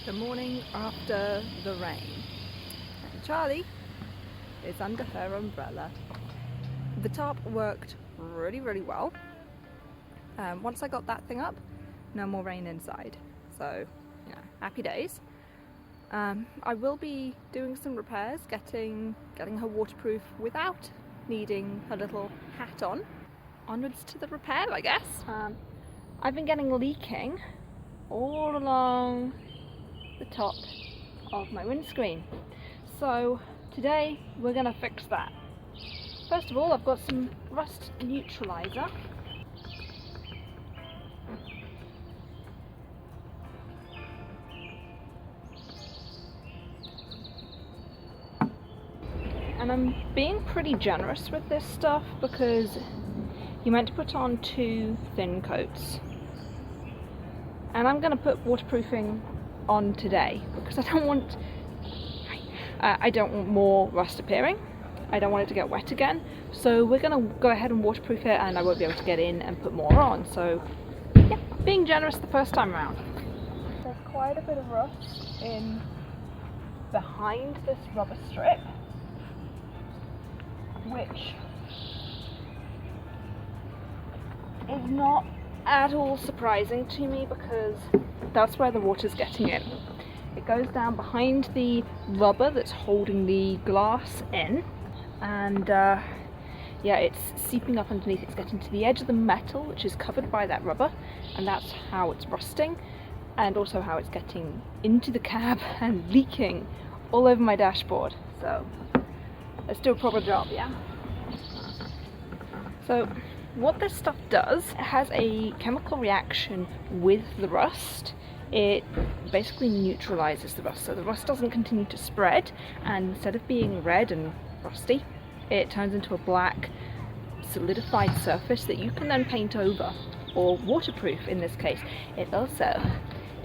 the morning after the rain, and Charlie is under her umbrella. The tarp worked really well. Once I got that thing up, no more rain inside, so yeah, happy days. I will be doing some repairs, getting her waterproof without needing her little hat on. Onwards to the repair, I guess. I've been getting leaking all along the top of my windscreen, so today we're gonna fix that. First of all, I've got some rust neutralizer. And I'm being pretty generous with this stuff because you're meant to put on 2 thin coats. And I'm going to put waterproofing on today because I don't want more rust appearing. I don't want it to get wet again. So we're going to go ahead and waterproof it, and I won't be able to get in and put more on. So yeah, being generous the first time around. There's quite a bit of rust in behind this rubber strip, which is not at all surprising to me because that's where the water's getting in. It goes down behind the rubber that's holding the glass in, and yeah, it's seeping up underneath. It's getting to the edge of the metal, which is covered by that rubber, and that's how it's rusting, and also how it's getting into the cab and leaking all over my dashboard. So let's do a proper job, yeah? So what this stuff does, it has a chemical reaction with the rust. It basically neutralizes the rust, so the rust doesn't continue to spread, and instead of being red and rusty, it turns into a black solidified surface that you can then paint over, or waterproof in this case. It also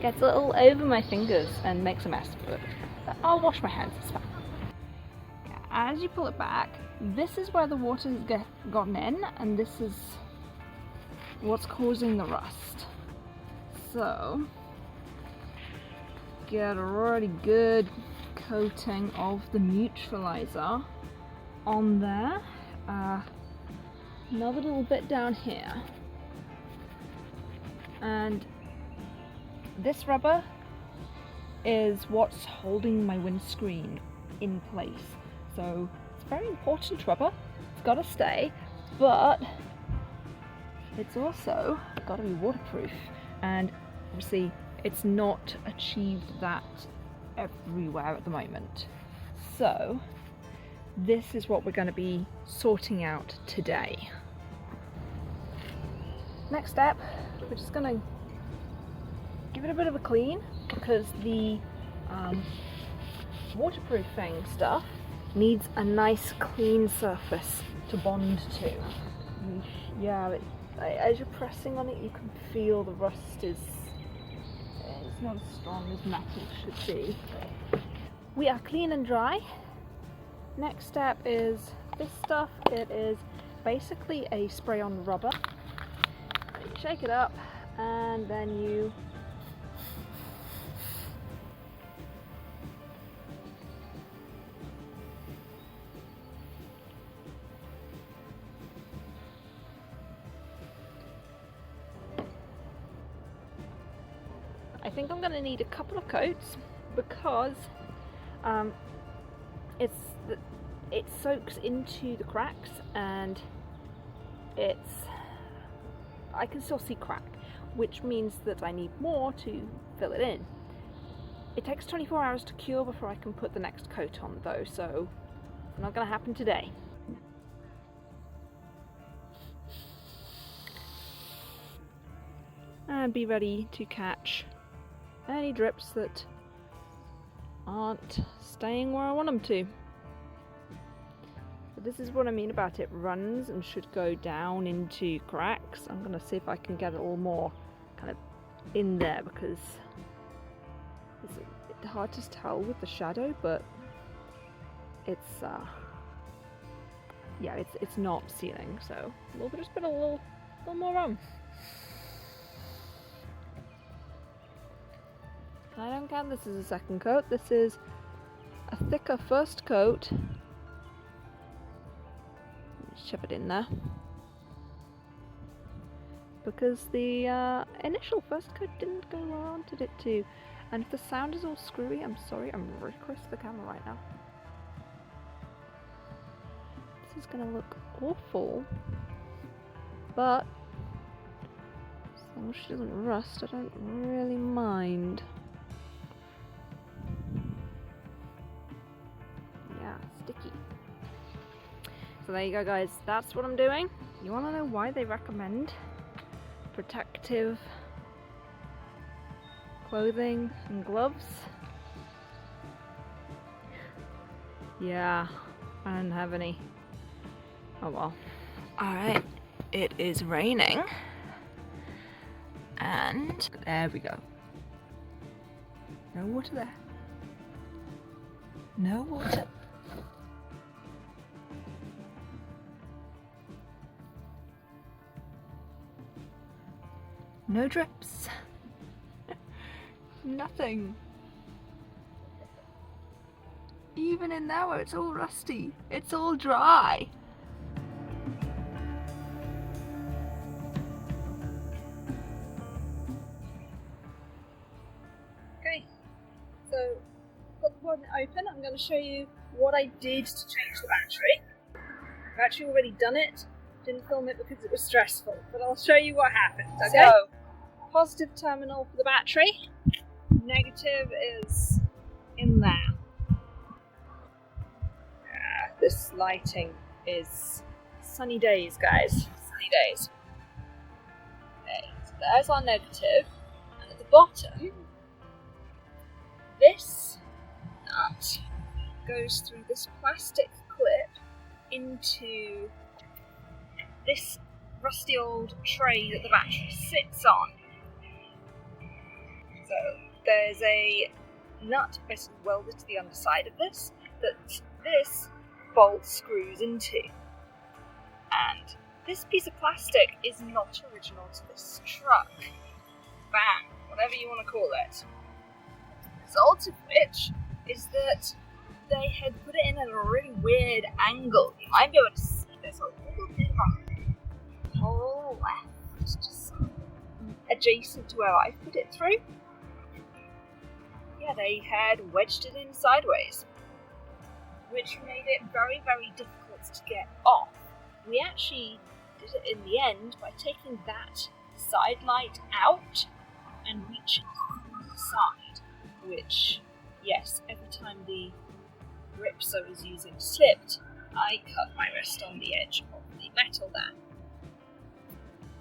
gets a little over my fingers and makes a mess, but I'll wash my hands, it's fine. As you pull it back, this is where the water's gotten in, and this is what's causing the rust. So get a really good coating of the neutralizer on there. Another little bit down here, and this rubber is what's holding my windscreen in place. So it's very important rubber, it's got to stay, but it's also got to be waterproof, and obviously it's not achieved that everywhere at the moment. So this is what we're going to be sorting out today. Next step, we're just going to give it a bit of a clean because the waterproofing stuff needs a nice clean surface to bond to. Yeah, as you're pressing on it, you can feel the rust it's not as strong as metal should be. We are clean and dry. Next step is this stuff. It is basically a spray-on rubber. You shake it up, and then you I think I'm going to need a couple of coats because it soaks into the cracks, and I can still see crack, which means that I need more to fill it in. It takes 24 hours to cure before I can put the next coat on though, so it's not going to happen today. And be ready to catch any drips that aren't staying where I want them to. But this is what I mean about it runs and should go down into cracks. I'm going to see if I can get it all more kind of in there because it's hard to tell with the shadow, but it's yeah, it's not sealing, so we'll just put a little more on. I don't count this as a second coat. This is a thicker first coat. Shove it in there. Because the initial first coat didn't go where I wanted it to. And if the sound is all screwy, I'm sorry, I'm really close to the camera right now. This is gonna look awful. But as long as she doesn't rust, I don't really mind. Yeah, sticky. So there you go, guys, that's what I'm doing. You wanna know why they recommend protective clothing and gloves? Yeah, I don't have any. Oh well. Alright, it is raining. And there we go. No water there. No water. No drips. Nothing. Even in there where it's all rusty, it's all dry. Okay, so got the bonnet open. I'm going to show you what I did to change the battery. I've actually already done it. Didn't film it because it was stressful, but I'll show you what happened. Okay. So, positive terminal for the battery. Negative is in there. This lighting is sunny days, guys. Sunny days. Okay, so there's our negative, and at the bottom, this nut goes through this plastic clip into this rusty old tray that the battery sits on. So there's a nut basically welded to the underside of this that this bolt screws into. And this piece of plastic is not original to this truck, van, whatever you want to call it. The result of which is that they had put it in at a really weird angle. You might be able to see there's a little bit of a hole left, just adjacent to where I put it through. Yeah, they had wedged it in sideways, which made it very, very difficult to get off. We actually did it in the end by taking that side light out and reaching on the side, which, yes, every time the grips I was using slipped, I cut my wrist on the edge of the metal there.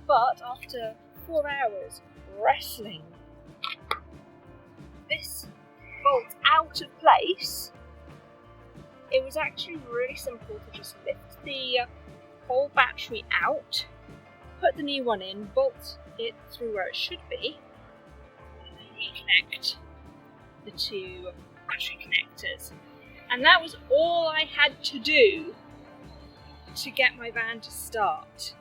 But after 4 hours wrestling this bolt out of place, it was actually really simple to just lift the whole battery out, put the new one in, bolt it through where it should be, and then reconnect the two battery connectors. And that was all I had to do to get my van to start.